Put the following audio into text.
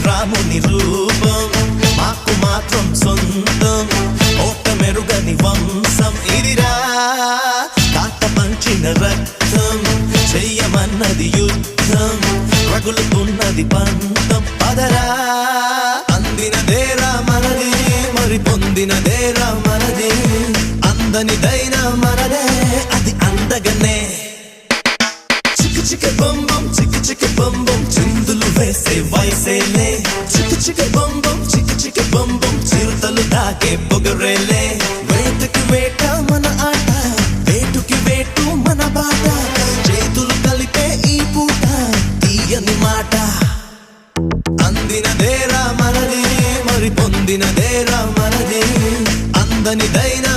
రాముని రూపం మాకు మాత్రం సొంతం ఓట మెరుగని వంశం ఇదిరా కాట పంచిన రక్తం చెయ్యమన్నది యుద్ధం రగులుతున్నది పంతం పదరా అందినదేరా మనది మరి పొందినదేరా మనది అందనిదైనా మనదే అది అందగనే చిక్కు చిక్కు బొంబం చిక్కు చిక్కు బొంబం చిందులు వేసే వయసేలే చిక్కు బొంబం చిక్కు బొంబం చిరుతలు దాకే పొగరేలే వేటకి వేట మన ఆట వేటుకి వేటు మన బాట చేతులు కలిపే ఈ పూట తీయని మాట అందినదేరా మనది మరి పొందినదేరా మనది అందనిదైనా